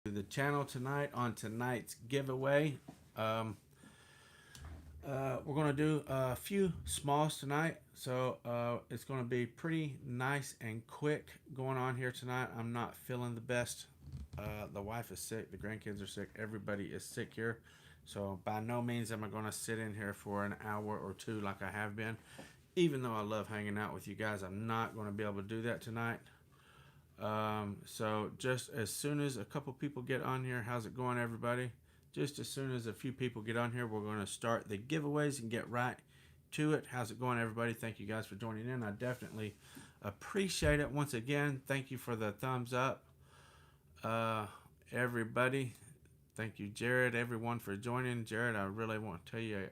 The channel tonight on tonight's giveaway. Um, we're going to do a few smalls tonight, so it's going to be pretty nice and quick going on here tonight. I'm not feeling the best. The wife is sick, the grandkids are sick, everybody is sick here. So by no means am I going to sit in here for an hour or two like I have been. Even though I love hanging out with you guys, I'm not going to be able to do that tonight. So just as soon as a couple people get on here, how's it going, everybody? Just as soon as a few people get on here, we're going to start the giveaways and get right to it. How's it going, everybody? Thank you guys for joining in. I definitely appreciate it. Once again, thank you for the thumbs up, everybody. Thank you, Jared, everyone, for joining. Jared, I really want to tell you,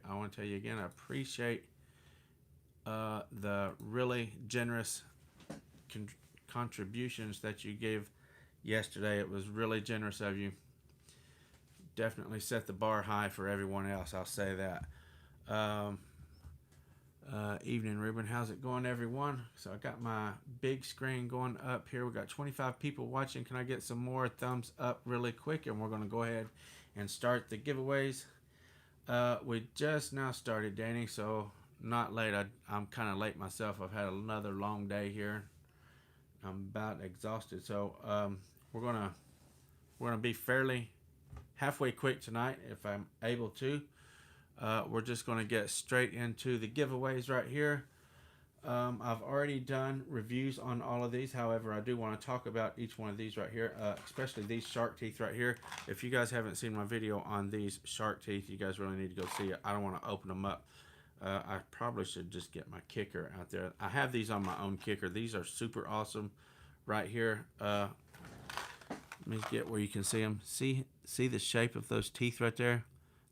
again, I appreciate the really generous contributions that you gave yesterday. It was really generous of you. Definitely set the bar high for everyone else, I'll say that. Evening, Ruben. How's it going, everyone? So I got my big screen going up here. We got 25 people watching. Can I get some more thumbs up really quick? And we're going to go ahead and start the giveaways. We just now started, Danny, so not late. I'm kind of late myself. I've had another long day here. I'm about exhausted, so we're gonna be fairly halfway quick tonight if I'm able to. We're just gonna get straight into the giveaways right here. I've already done reviews on all of these. However, I do want to talk about each one of these right here, especially these shark teeth right here. If you guys haven't seen my video on these shark teeth, you guys really need to go see it. I don't want to open them up. I probably should just get my kicker out there. I have these on my own kicker. These are super awesome right here. Let me get where you can see them. See the shape of those teeth right there?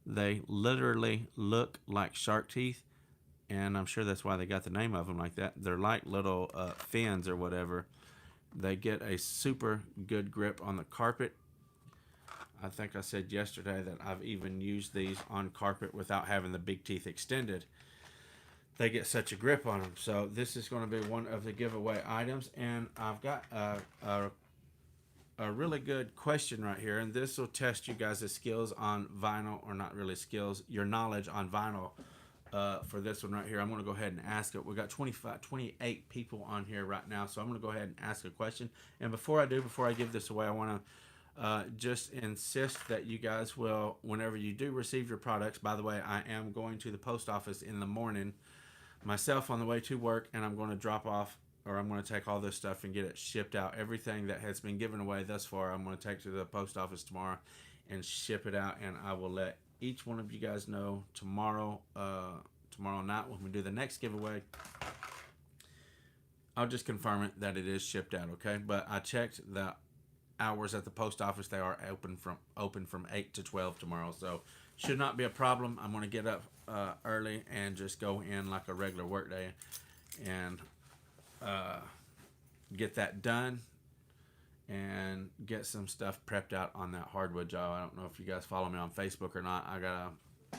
They literally look like shark teeth, and I'm sure that's why they got the name of them like that. They're like little fins or whatever. They get a super good grip on the carpet. I think I said yesterday that I've even used these on carpet without having the big teeth extended. They get such a grip on them. So this is going to be one of the giveaway items. And I've got a really good question right here. And this will test you guys' skills on vinyl, or not really skills, your knowledge on vinyl for this one right here. I'm going to go ahead and ask it. We've got 28 people on here right now. So I'm going to go ahead and ask a question. And before I give this away, I want to just insist that you guys will, whenever you do receive your products, by the way, I am going to the post office in the morning myself on the way to work, and I'm going to drop off, or I'm going to take all this stuff and get it shipped out. Everything that has been given away thus far, I'm going to take to the post office tomorrow and ship it out, and I will let each one of you guys know tomorrow night when we do the next giveaway. I'll just confirm it that it is shipped out, okay? But I checked the hours at the post office. They are open from 8 to 12 tomorrow, so should not be a problem. I'm going to get up early and just go in like a regular work day and get that done and get some stuff prepped out on that hardwood job. I don't know if you guys follow me on Facebook or not. I got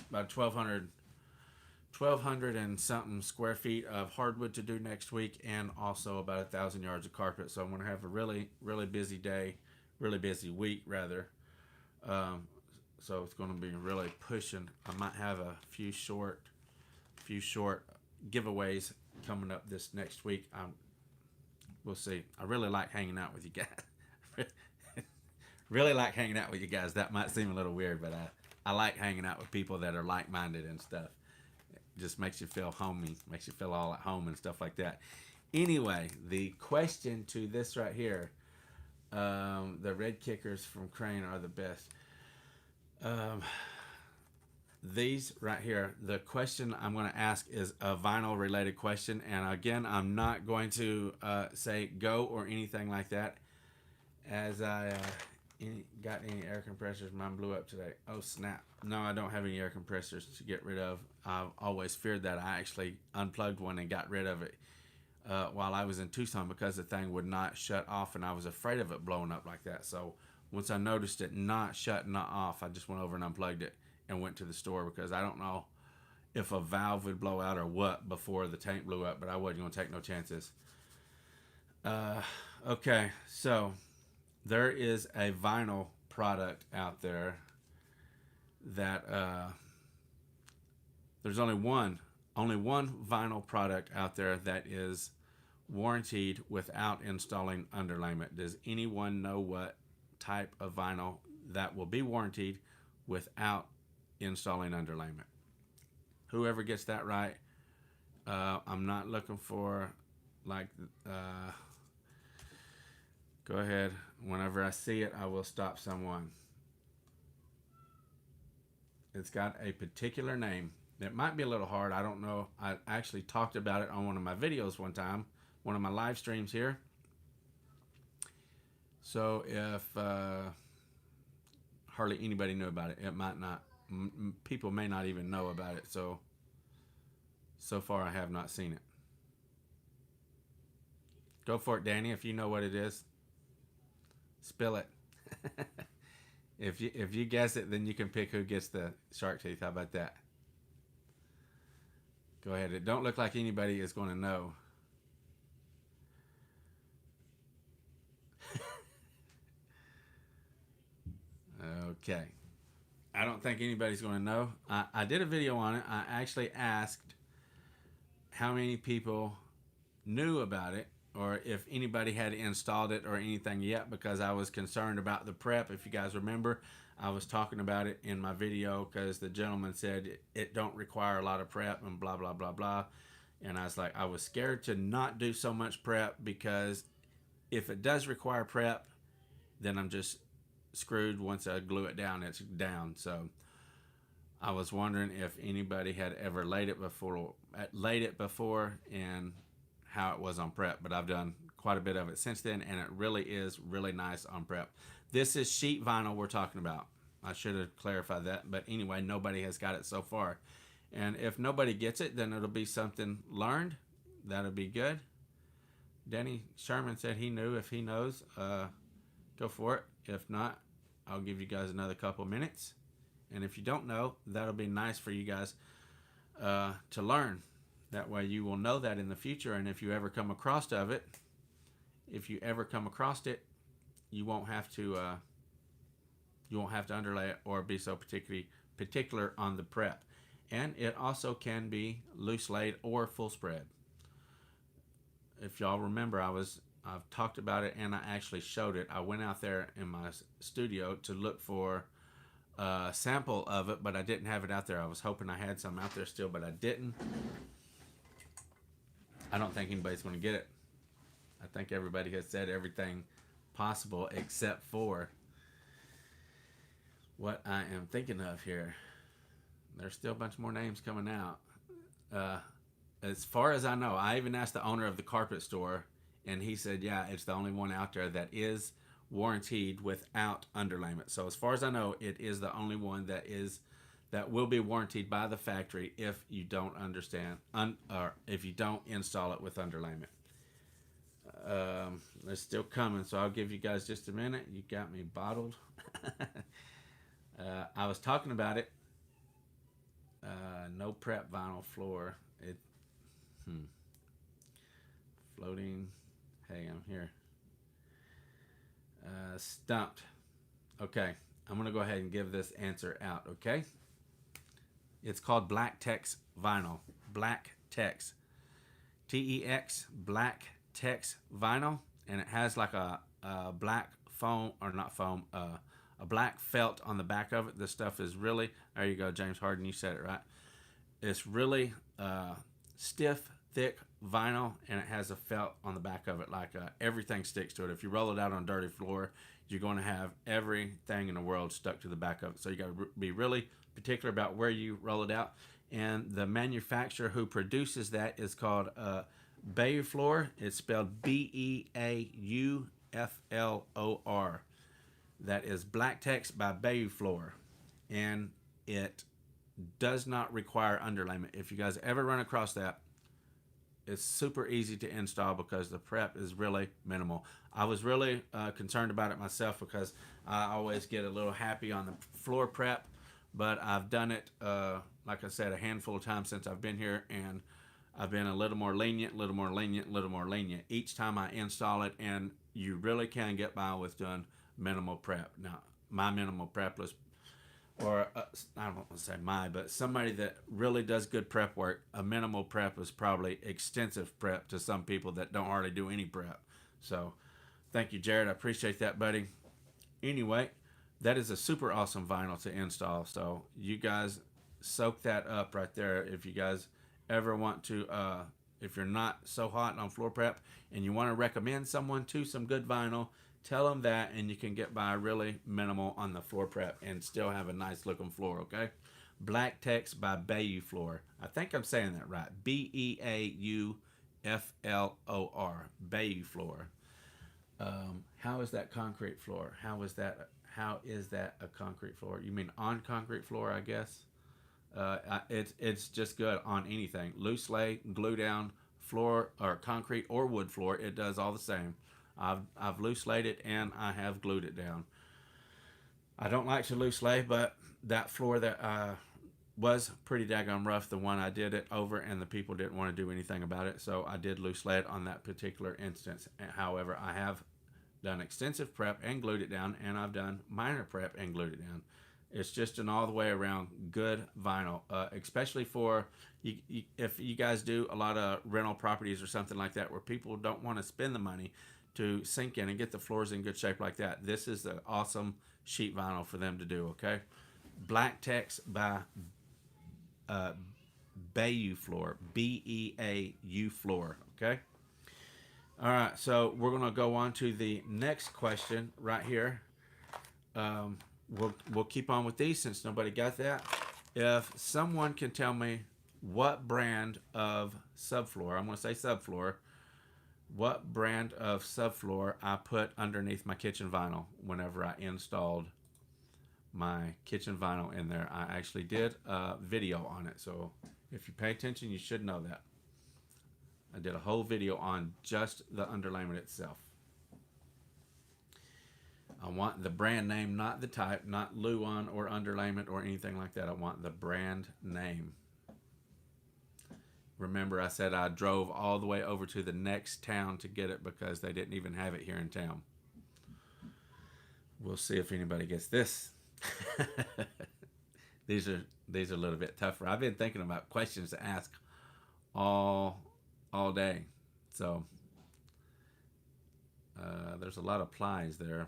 about 1,200 and something square feet of hardwood to do next week, and also about 1,000 yards of carpet. So I'm going to have a really busy day, really busy week rather. So it's going to be really pushing. I might have a few short giveaways coming up this next week. We'll see. I really like hanging out with you guys. Really like hanging out with you guys. That might seem a little weird, but I like hanging out with people that are like-minded and stuff. It just makes you feel homey, makes you feel all at home and stuff like that. Anyway, the question to this right here, the red kickers from Crane are the best. These right here, the question I'm going to ask is a vinyl related question, and again, I'm not going to say go or anything like that, as I got any air compressors. Mine blew up today. Oh snap. No, I don't have any air compressors to get rid of. I've always feared that. I actually unplugged one and got rid of it while I was in Tucson, because the thing would not shut off, and I was afraid of it blowing up like that. So once I noticed it not shutting off, I just went over and unplugged it and went to the store, because I don't know if a valve would blow out or what before the tank blew up, but I wasn't going to take no chances. Okay, so there is a vinyl product out there that there's only one vinyl product out there that is warranted without installing underlayment. Does anyone know what type of vinyl that will be warranted without installing underlayment? Whoever gets that right, I'm not looking for like go ahead. Whenever I see it, I will stop someone. It's got a particular name. It might be a little hard. I don't know. I actually talked about it on one of my videos one time, one of my live streams here. So if hardly anybody knew about it, it might not. People may not even know about it. So far, I have not seen it. Go for it, Danny. If you know what it is, spill it. If you guess it, then you can pick who gets the shark teeth. How about that? Go ahead. It don't look like anybody is going to know. Okay. I don't think anybody's going to know. I did a video on it. I actually asked how many people knew about it, or if anybody had installed it or anything yet, because I was concerned about the prep. If you guys remember, I was talking about it in my video because the gentleman said it don't require a lot of prep and blah, blah, blah, blah. And I was like, I was scared to not do so much prep, because if it does require prep, then I'm just screwed. Once I glue it down, it's down. So I was wondering if anybody had ever laid it before and how it was on prep. But I've done quite a bit of it since then, and it really is really nice on prep. This is sheet vinyl we're talking about. I should have clarified that, but anyway, nobody has got it so far. And if nobody gets it, then it'll be something learned. That'll be good. Denny Sherman said he knew. If he knows, go for it. If not, I'll give you guys another couple minutes. And if you don't know, that'll be nice for you guys to learn. That way you will know that in the future. And if you ever come across it, you won't have to underlay it or be so particular on the prep. And it also can be loose laid or full spread. If y'all remember, I've talked about it and I actually showed it. I went out there in my studio to look for a sample of it, but I didn't have it out there. I was hoping I had some out there still, but I didn't. I don't think anybody's going to get it. I think everybody has said everything possible except for what I am thinking of here. There's still a bunch more names coming out. As far as I know, I even asked the owner of the carpet store, and he said, yeah, it's the only one out there that is warranted without underlayment. So as far as I know, it is the only one that will be warranted by the factory if you don't or if you don't install it with underlayment. It's still coming, so I'll give you guys just a minute. You got me bottled. I was talking about it. No prep vinyl floor. Floating. Hey, I'm here. Stumped. Okay, I'm going to go ahead and give this answer out, okay? It's called Black Tex vinyl. Black Tex. T-E-X, Black Tex vinyl. And it has like a black foam, or not foam, a black felt on the back of it. This stuff is really, there you go, James Harden, you said it right. It's really stiff, thick vinyl, and it has a felt on the back of it. Like everything sticks to it. If you roll it out on dirty floor, you're going to have everything in the world stuck to the back of it. So you got to be really particular about where you roll it out. And the manufacturer who produces that is called Beauflor. It's spelled B-E-A-U-F-L-O-R. That is Black Tex by Beauflor, and it does not require underlayment. If you guys ever run across that, it's super easy to install because the prep is really minimal. I was really concerned about it myself because I always get a little happy on the floor prep, but I've done it, like I said, a handful of times since I've been here, and I've been a little more lenient each time I install it, and you really can get by with doing minimal prep. Now, my minimal prep was, or I don't want to say my, but somebody that really does good prep work, a minimal prep is probably extensive prep to some people that don't hardly do any prep. So thank you, Jared. I appreciate that, buddy. Anyway, that is a super awesome vinyl to install. So you guys soak that up right there. If you guys ever want to, if you're not so hot on floor prep and you want to recommend someone to some good vinyl, tell them that, and you can get by really minimal on the floor prep and still have a nice looking floor. Okay. Black Text by Bayou Floor. I think I'm saying that right. Beauflor. Bayou Floor. How is that concrete floor? How is that? How is that a concrete floor? You mean on concrete floor? I guess. It's just good on anything. Loose lay, glue down floor or concrete or wood floor. It does all the same. I've loose laid it and I have glued it down. I don't like to loose lay, but that floor that was pretty daggone rough, the one I did it over, and the people didn't want to do anything about it, so I did loose lay it on that particular instance. However, I have done extensive prep and glued it down, and I've done minor prep and glued it down. It's just an all the way around good vinyl, especially for if you guys do a lot of rental properties or something like that where people don't want to spend the money to sink in and get the floors in good shape like that. This is the awesome sheet vinyl for them to do. Okay, Black Text by Bayou Floor, Beau Floor. Okay. All right, so we're gonna go on to the next question right here. We'll keep on with these since nobody got that. If someone can tell me what brand of subfloor, I'm gonna say subfloor, what brand of subfloor I put underneath my kitchen vinyl whenever I installed my kitchen vinyl in there. I actually did a video on it, so if you pay attention, you should know that. I did a whole video on just the underlayment itself. I want the brand name, not the type, not Luan or underlayment or anything like that. I want the brand name. Remember, I said I drove all the way over to the next town to get it because they didn't even have it here in town. We'll see if anybody gets this. These are a little bit tougher. I've been thinking about questions to ask all day. So there's a lot of plies there.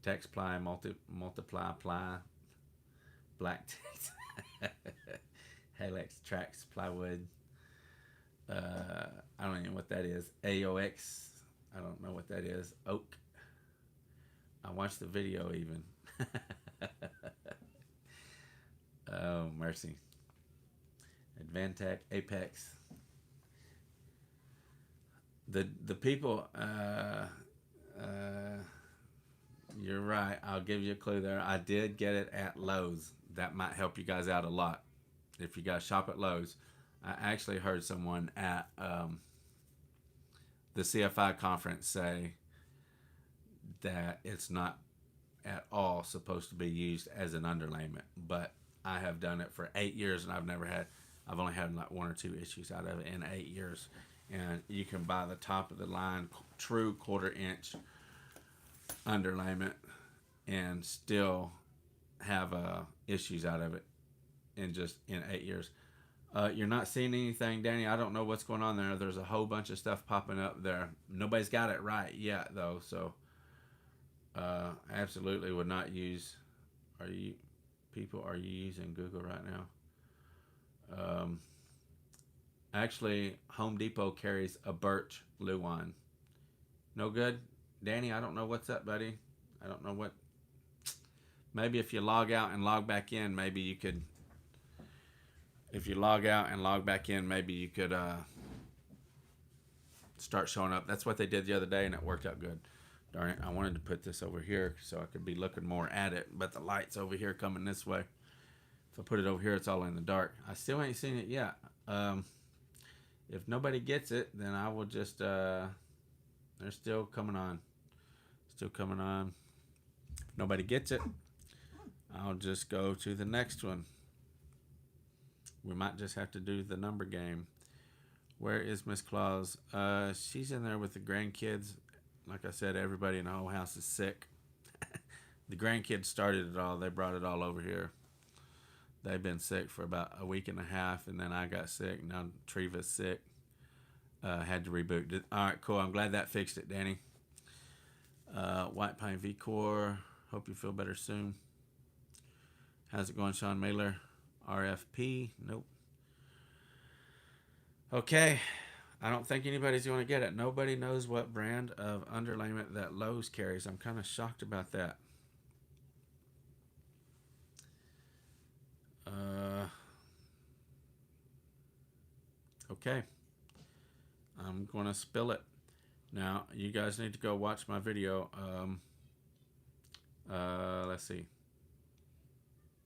Text ply, multiply ply, black text, Halex tracks, plywood. I don't even know what that is. AOX. I don't know what that is. Oak. I watched the video even. Oh, mercy. Advantech, Apex. The people, you're right. I'll give you a clue there. I did get it at Lowe's. That might help you guys out a lot. If you guys shop at Lowe's. I actually heard someone at the CFI conference say that it's not at all supposed to be used as an underlayment. But I have done it for 8 years and I've only had like 1 or 2 issues out of it in 8 years. And you can buy the top of the line true 1/4 inch underlayment and still have issues out of it in 8 years. You're not seeing anything, Danny. I don't know what's going on there. There's a whole bunch of stuff popping up there. Nobody's got it right yet though, so absolutely would not use. Are you using Google right now? Actually, Home Depot carries a birch Luan. No good? Danny, I don't know what's up, buddy. I don't know what. Maybe if you log out and log back in, maybe you could. If you log out and log back in, maybe you could start showing up. That's what they did the other day, and it worked out good. Darn it, I wanted to put this over here so I could be looking more at it, but the light's over here coming this way. If I put it over here, it's all in the dark. I still ain't seen it yet. If nobody gets it, then I will just, they're still coming on. Still coming on. If nobody gets it, I'll just go to the next one. We might just have to do the number game. Where is Miss Claus? She's in there with the grandkids. Like I said, everybody in the whole house is sick. The grandkids started it all. They brought it all over here. They've been sick for about a week and a half, and then I got sick. Now Treva's sick. Had to reboot it. All right, cool. I'm glad that fixed it, Danny. White Pine V-Core. Hope you feel better soon. How's it going, Sean Mailer? RFP. Nope. Okay. I don't think anybody's going to get it. Nobody knows what brand of underlayment that Lowe's carries. I'm kind of shocked about that. Okay. I'm going to spill it. Now, you guys need to go watch my video. Let's see.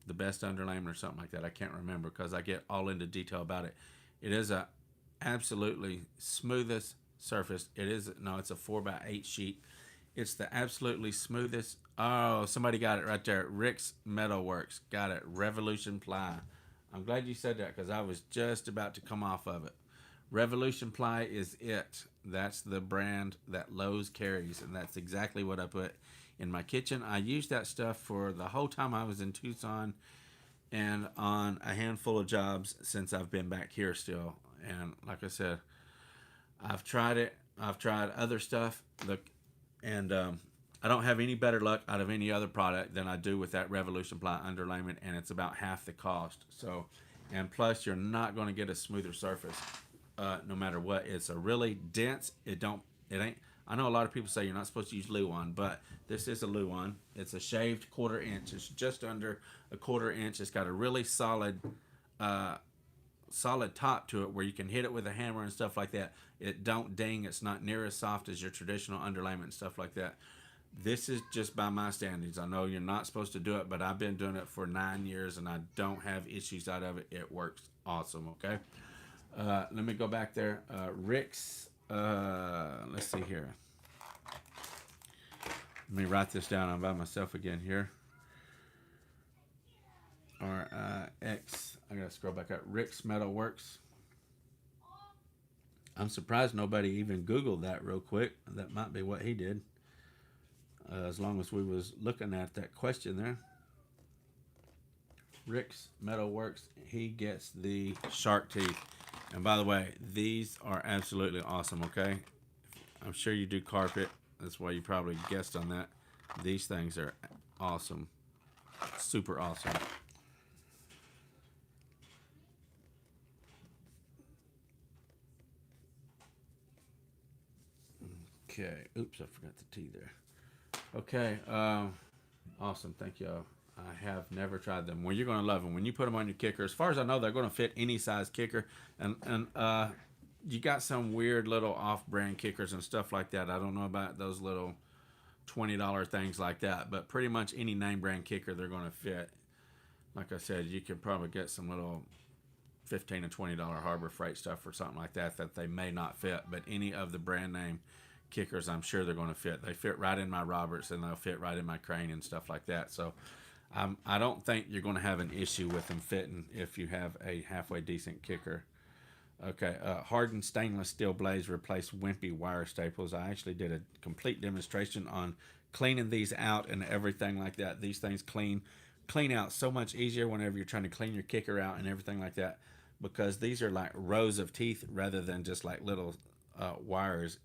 The best underlayment or something like that. I can't remember because I get all into detail about it. It is a absolutely smoothest surface. It's a 4x8 sheet. It's the absolutely smoothest. Oh, somebody got it right there. Rick's Metalworks. Got it. Revolution Ply. I'm glad you said that because I was just about to come off of it. Revolution Ply is it. That's the brand that Lowe's carries, and that's exactly what I put in my kitchen. I used that stuff for the whole time I was in Tucson and on a handful of jobs since I've been back here still. And like I said, I've tried it. I've tried other stuff. I don't have any better luck out of any other product than I do with that Revolution Ply underlayment, and it's about half the cost. So, and plus you're not going to get a smoother surface. No matter what. It's a really dense, it ain't, I know a lot of people say you're not supposed to use Luan, but this is a Luan. It's a shaved 1/4 inch. It's just under a 1/4 inch. It's got a really solid top to it where you can hit it with a hammer and stuff like that. It don't ding. It's not near as soft as your traditional underlayment and stuff like that. This is just by my standards. I know you're not supposed to do it, but I've been doing it for 9 years and I don't have issues out of it. It works awesome, okay? Let me go back there. Rick's, let's see here. Let me write this down. I'm by myself again here. RIX. I gotta scroll back up. Rick's Metalworks. I'm surprised nobody even Googled that real quick. That might be what he did. As long as we was looking at that question there. Rick's Metalworks. He gets the shark teeth. And by the way, these are absolutely awesome, okay? I'm sure you do carpet. That's why you probably guessed on that. These things are awesome. Super awesome. Okay. Oops, I forgot the T there. Okay. Awesome. Thank you. I have never tried them. Well, you're going to love them. When you put them on your kicker, as far as I know, they're going to fit any size kicker. And you got some weird little off-brand kickers and stuff like that. I don't know about those little $20 things like that. But pretty much any name brand kicker, they're going to fit. Like I said, you could probably get some little $15 and $20 Harbor Freight stuff or something like that they may not fit. But any of the brand name kickers, I'm sure they're going to fit. They fit right in my Roberts and they'll fit right in my Crane and stuff like that. So I don't think you're going to have an issue with them fitting if you have a halfway decent kicker. Okay, hardened stainless steel blades replace wimpy wire staples. I actually did a complete demonstration on cleaning these out and everything like that. These things clean out so much easier whenever you're trying to clean your kicker out and everything like that, because these are like rows of teeth rather than just like little wires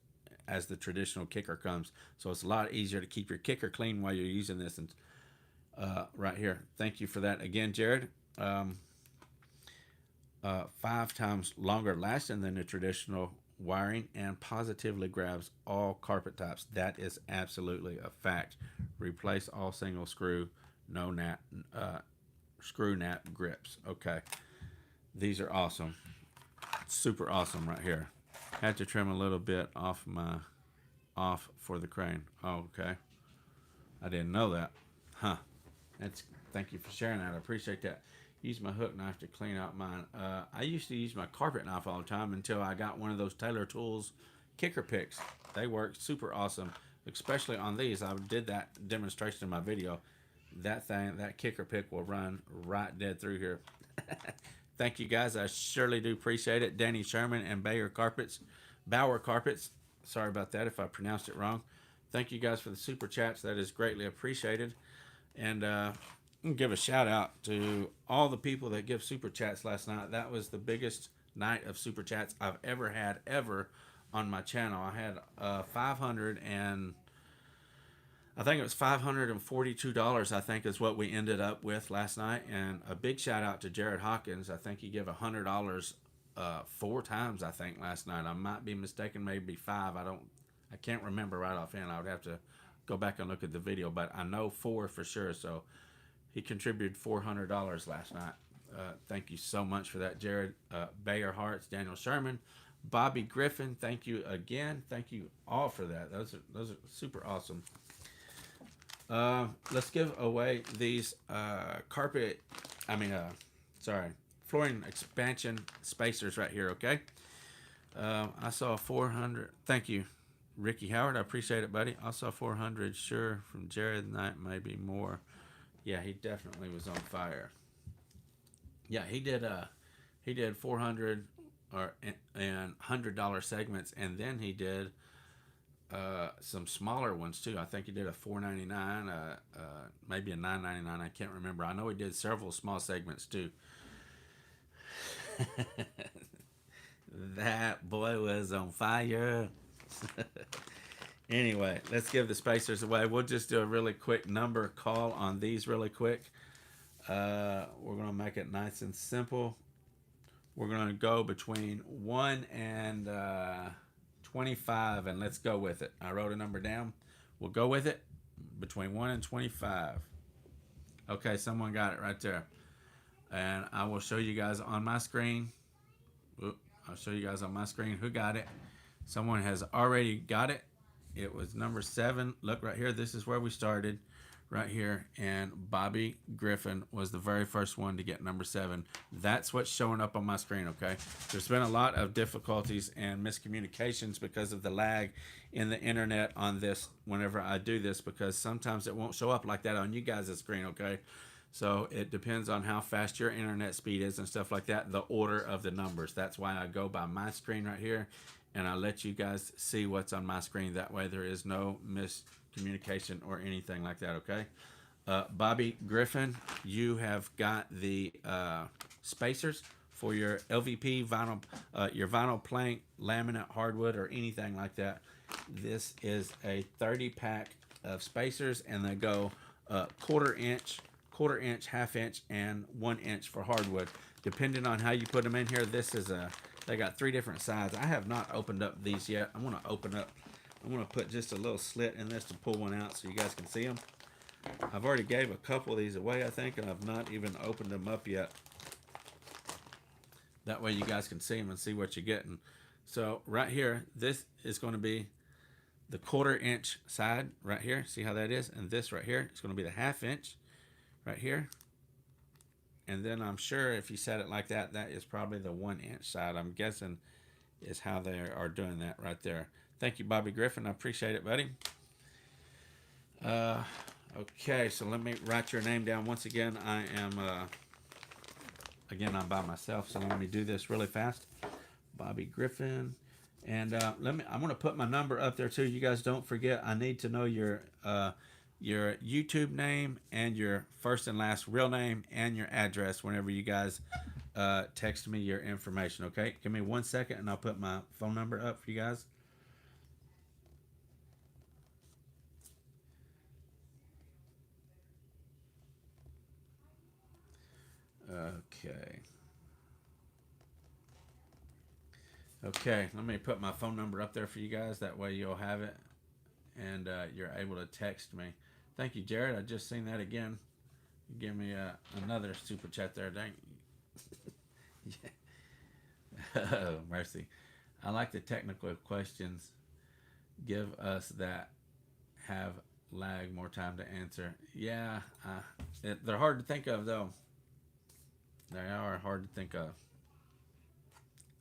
as the traditional kicker comes. So it's a lot easier to keep your kicker clean while you're using this. And right here. Thank you for that again, Jared. 5 times longer lasting than the traditional wiring and positively grabs all carpet types. That is absolutely a fact. Replace all single screw, no nap, screw nap grips. Okay. These are awesome. Super awesome right here. Had to trim a little bit off for the Crane. Oh, okay. I didn't know that. Huh. Thank you for sharing that. I appreciate that. Use my hook knife to clean out mine. I used to use my carpet knife all the time until I got one of those Taylor Tools kicker picks. They work super awesome, especially on these. I did that demonstration in my video. That kicker pick will run right dead through here. Thank you guys. I surely do appreciate it. Danny Sherman and Bauer Carpets. Sorry about that if I pronounced it wrong. Thank you guys for the super chats. That is greatly appreciated. And give a shout out to all the people that give super chats last night. That was the biggest night of super chats I've ever had on my channel. I had 500 and I think it was $542. I think is what we ended up with last night. And a big shout out to Jared Hawkins. I think he gave $100 4 times. I think last night. I might be mistaken, maybe 5. I can't remember right offhand. I would have to go back and look at the video, but I know 4 for sure. So he contributed $400 last night. Thank you so much for that, Jared. Bayer Hartz, Daniel Sherman, Bobby Griffin. Thank you again. Thank you all for that. Those are super awesome. Let's give away these flooring expansion spacers right here. Okay. I saw 400. Thank you, Ricky Howard. I appreciate it, buddy. I saw 400. Sure, from Jared Knight, maybe more. Yeah, he definitely was on fire. Yeah, he did 400 and $100 segments, and then he did some smaller ones too. I think he did a $4.99, maybe a $9.99. I can't remember. I know he did several small segments too. That boy was on fire. Anyway, let's give the spacers away. We'll just do a really quick number call on these really quick. We're going to make it nice and simple. We're going to go between 1 and 25, and let's go with it. I wrote a number down. We'll go with it between 1 and 25. Okay, someone got it right there. And I will show you guys on my screen. I'll show you guys on my screen who got it. Someone has already got it. It was number 7. Look right here. This is where we started. Right here. And Bobby Griffin was the very first one to get number 7. That's what's showing up on my screen, okay? There's been a lot of difficulties and miscommunications because of the lag in the internet on this whenever I do this, because sometimes it won't show up like that on you guys' screen, okay? So it depends on how fast your internet speed is and stuff like that, the order of the numbers. That's why I go by my screen right here, and I let you guys see what's on my screen. That way there is no miscommunication or anything like that, okay? Bobby Griffin, you have got the spacers for your LVP vinyl, your vinyl plank, laminate, hardwood, or anything like that. This is a 30-pack of spacers, and they go quarter inch, half inch, and 1 inch for hardwood. Depending on how you put them in here, they got 3 different sides. I have not opened up these yet. I'm going to open up. I'm going to put just a little slit in this to pull one out so you guys can see them. I've already gave a couple of these away, I think, and I've not even opened them up yet. That way you guys can see them and see what you're getting. So right here, this is going to be the quarter inch side right here. See how that is? And this right here is going to be the half inch right here. And then I'm sure if you set it like that, that is probably the 1 inch side. I'm guessing is how they are doing that right there. Thank you, Bobby Griffin. I appreciate it, buddy. Okay, so let me write your name down. Once again, I'm by myself, so let me do this really fast. Bobby Griffin. And I'm going to put my number up there too. You guys don't forget, I need to know your YouTube name and your first and last real name and your address whenever you guys text me your information, okay? Give me 1 second and I'll put my phone number up for you guys. Okay, let me put my phone number up there for you guys. That way you'll have it and you're able to text me. Thank you, Jared. I just seen that again. You give me another super chat there. Dang. Yeah. Oh, mercy. I like the technical questions. Give us that have lag more time to answer. Yeah, they're hard to think of, though. They are hard to think of.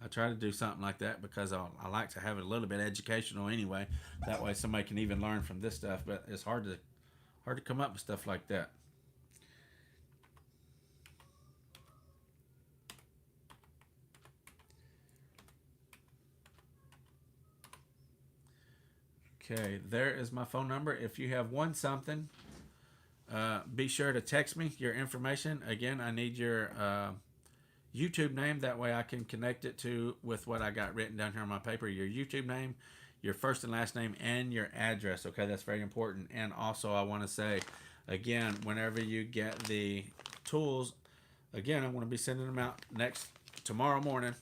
I try to do something like that because I like to have it a little bit educational anyway. That way somebody can even learn from this stuff, but it's hard to come up with stuff like that. Okay, there is my phone number. If you have won something, Be sure to text me your information. Again, I need your YouTube name. That way I can connect it to with what I got written down here on my paper. Your YouTube name, your first and last name, and your address. Okay, that's very important. And also I want to say, again, whenever you get the tools, again, I'm going to be sending them out tomorrow morning.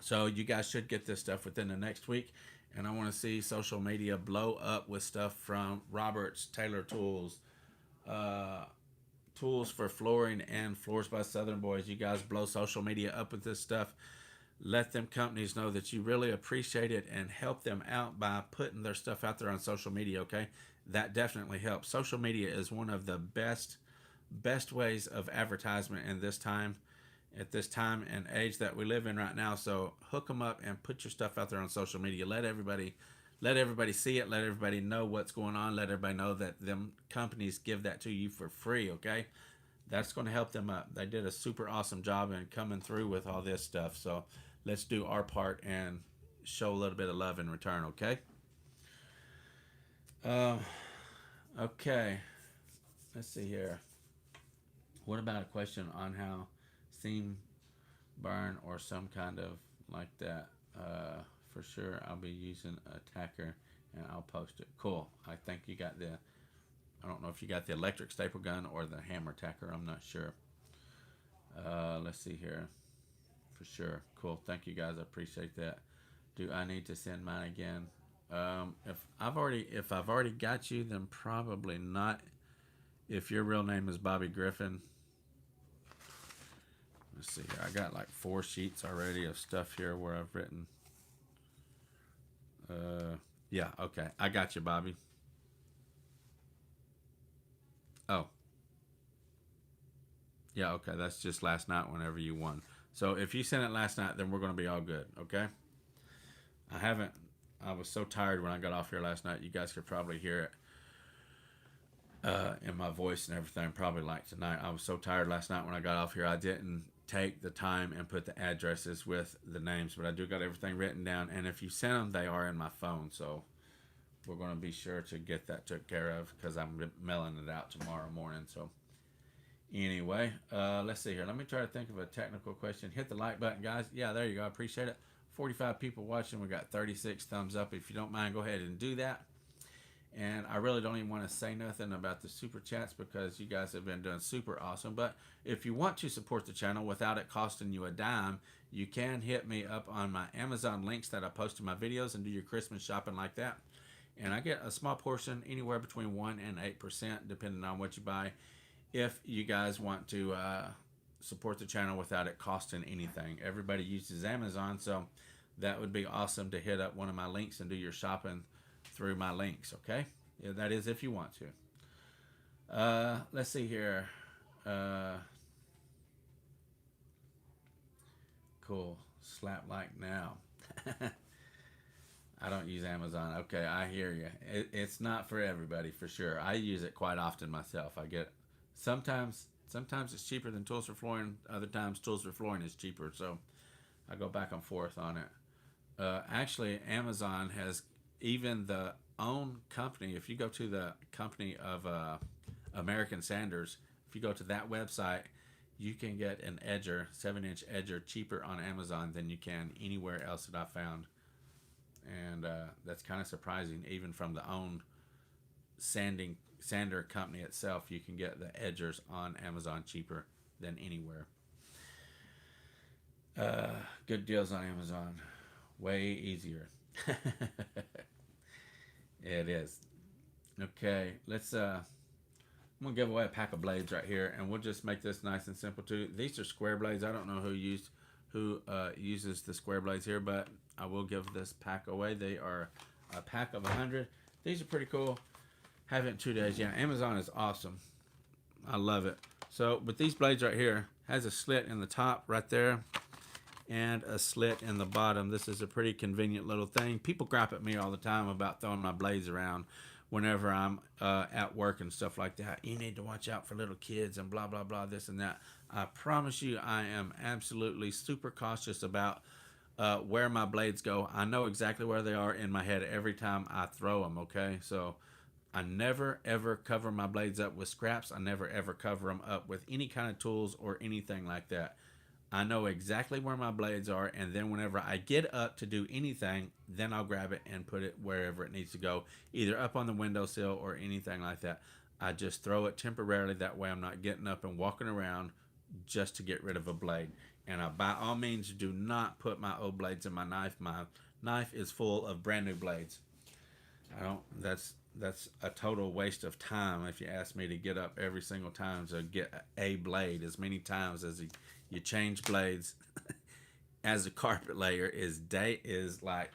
So you guys should get this stuff within the next week. And I want to see social media blow up with stuff from Roberts, Taylor Tools, Tools for Flooring, and Floors by Southern Boys. You guys blow social media up with this stuff. Let them companies know that you really appreciate it and help them out by putting their stuff out there on social media, okay? That definitely helps. Social media is one of the best ways of advertisement in this time, at this time and age that we live in right now. So hook them up and put your stuff out there on social media. Let everybody see it. Let everybody know what's going on. Let everybody know that them companies give that to you for free, okay? That's going to help them up. They did a super awesome job in coming through with all this stuff. So let's do our part and show a little bit of love in return, okay? Okay. Let's see here. What about a question on how seam burn or some kind of like that? For sure, I'll be using a tacker and I'll post it. Cool. I think you got I don't know if you got the electric staple gun or the hammer tacker. I'm not sure. Let's see here. For sure. Cool. Thank you guys. I appreciate that. Do I need to send mine again? If I've already got you, then probably not. If your real name is Bobby Griffin. Let's see here. I got like 4 sheets already of stuff here where I've written. Yeah, okay. I got you, Bobby. Oh. Yeah, okay. That's just last night whenever you won. So if you sent it last night, then we're going to be all good, okay? I was so tired when I got off here last night. You guys could probably hear it in my voice and everything, probably like tonight. I was so tired last night when I got off here. I didn't take the time and put the addresses with the names, but I do got everything written down. And if you send them, they are in my phone. So we're going to be sure to get that took care of because I'm mailing it out tomorrow morning. So anyway, let's see here. Let me try to think of a technical question. Hit the like button, guys. Yeah, there you go. I appreciate it. 45 people watching. We got 36 thumbs up. If you don't mind, go ahead and do that. And I really don't even want to say nothing about the super chats because you guys have been doing super awesome. But if you want to support the channel without it costing you a dime, you can hit me up on my Amazon links that I post in my videos and do your Christmas shopping like that. And I get a small portion, anywhere between 1 and 8%, depending on what you buy, if you guys want to support the channel without it costing anything. Everybody uses Amazon, so that would be awesome to hit up one of my links and do your shopping through my links, okay? Yeah, that is if you want to. Let's see here. Cool. Slap like now. I don't use Amazon. Okay, I hear you. It's not for everybody, for sure. I use it quite often myself. I get sometimes it's cheaper than Tools for Flooring. Other times Tools for Flooring is cheaper, so I go back and forth on it. Actually, Amazon has even the own company. If you go to the company of American Sanders, if you go to that website, you can get an edger, 7-inch edger, cheaper on Amazon than you can anywhere else that I found. And that's kind of surprising. Even from the own sander company itself, you can get the edgers on Amazon cheaper than anywhere. Good deals on Amazon. Way easier. It is. Okay, let's I'm gonna give away a pack of blades right here, and we'll just make this nice and simple too. These are square blades. I don't know who uses the square blades here, but I will give this pack away. They are a pack of 100. These are pretty cool. Have it in 2 days. Yeah, Amazon is awesome. I love it. So, but these blades right here has a slit in the top right there and a slit in the bottom. This is a pretty convenient little thing. People gripe at me all the time about throwing my blades around whenever I'm at work and stuff like that. You need to watch out for little kids and blah, blah, blah, this and that. I promise you, I am absolutely super cautious about where my blades go. I know exactly where they are in my head every time I throw them, okay? So I never ever cover my blades up with scraps. I never ever cover them up with any kind of tools or anything like that. I know exactly where my blades are, and then whenever I get up to do anything, then I'll grab it and put it wherever it needs to go, either up on the windowsill or anything like that. I just throw it temporarily. That way I'm not getting up and walking around just to get rid of a blade. And I, by all means, do not put my old blades in my knife. My knife is full of brand new blades. I don't. That's a total waste of time if you ask me to get up every single time to get a blade as many times as you change blades as a carpet layer is like,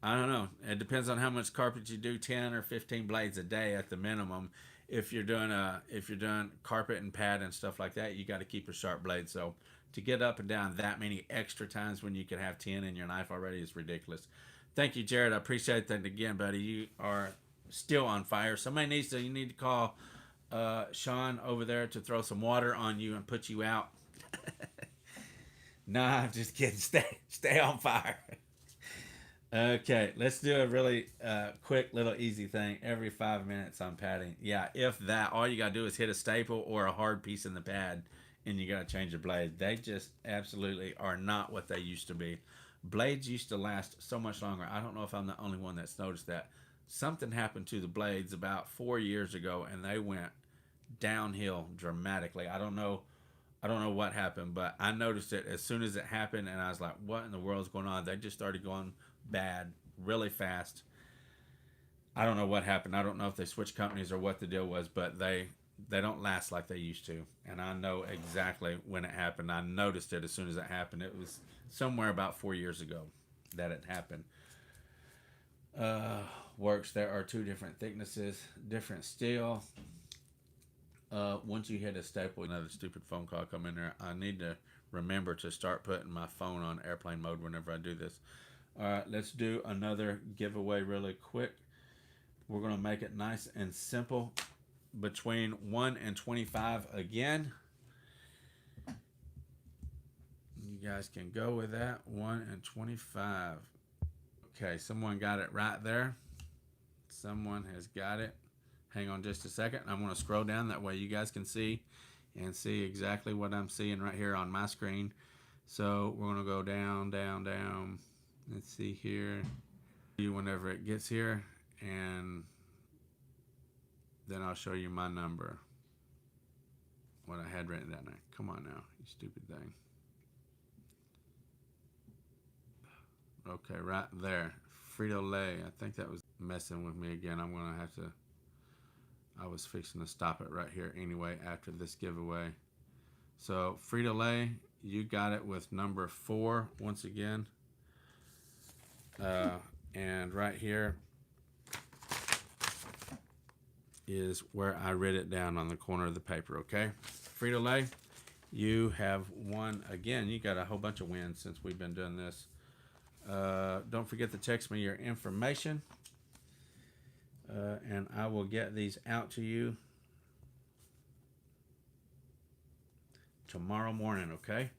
I don't know. It depends on how much carpet you do. 10 or 15 blades a day at the minimum. If you're doing carpet and pad and stuff like that, you got to keep a sharp blade. So to get up and down that many extra times when you could have 10 in your knife already is ridiculous. Thank you, Jared. I appreciate that again, buddy. You are still on fire. You need to call Sean over there to throw some water on you and put you out. Nah, I'm just kidding. Stay on fire. Okay, let's do a really quick little easy thing. Every 5 minutes I'm padding. Yeah, if that, all you gotta do is hit a staple or a hard piece in the pad and you gotta change the blade. They just absolutely are not what they used to be. Blades used to last so much longer. I don't know if I'm the only one that's noticed that. Something happened to the blades about 4 years ago and they went downhill dramatically. I don't know what happened, but I noticed it as soon as it happened, and I was like, what in the world is going on? They just started going bad really fast. I don't know what happened. I don't know if they switched companies or what the deal was, but they don't last like they used to. And I know exactly when it happened. I noticed it as soon as it happened. It was somewhere about 4 years ago that it happened. Works. There are two different thicknesses, different steel. Once you hit a staple, another stupid phone call come in there. I need to remember to start putting my phone on airplane mode whenever I do this. All right, let's do another giveaway really quick. We're going to make it nice and simple. Between 1 and 25 again. You guys can go with that. 1 and 25. Okay, someone got it right there. Someone has got it. Hang on just a second. I'm going to scroll down. That way you guys can see and see exactly what I'm seeing right here on my screen. So we're going to go down, down, down. Let's see here. Whenever it gets here. And then I'll show you my number. What I had written down there. Come on now, you stupid thing. Okay, right there. Frito-Lay. I think that was messing with me again. I'm going to have to... I was fixing to stop it right here anyway after this giveaway. So Frito-Lay, you got it with number 4 once again. And right here is where I wrote it down on the corner of the paper, okay? Frito-Lay, you have won again. You got a whole bunch of wins since we've been doing this. Don't forget to text me your information. And I will get these out to you tomorrow morning, okay?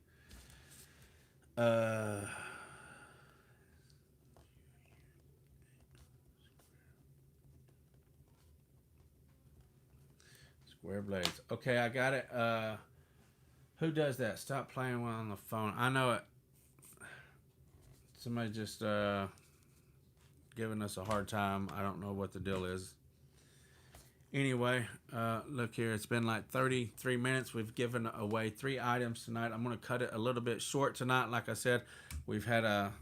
Square blades. Okay, I got it. Who does that? Stop playing while on the phone. I know it. Somebody just giving us a hard time. I don't know what the deal is. Anyway, look here. It's been like 33 minutes. We've given away 3 items tonight. I'm going to cut it a little bit short tonight. Like I said, we've had a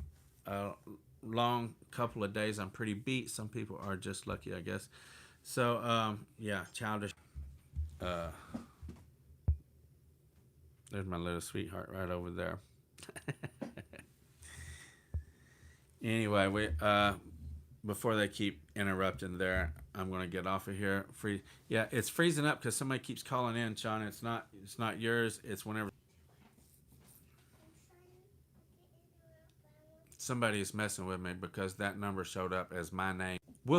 long couple of days. I'm pretty beat. Some people are just lucky, I guess. So, yeah, childish. There's my little sweetheart right over there. Anyway, before they keep interrupting there, I'm going to get off of here. Yeah, it's freezing up because somebody keeps calling in, Sean. It's not yours. It's whenever somebody is messing with me because that number showed up as my name. We'll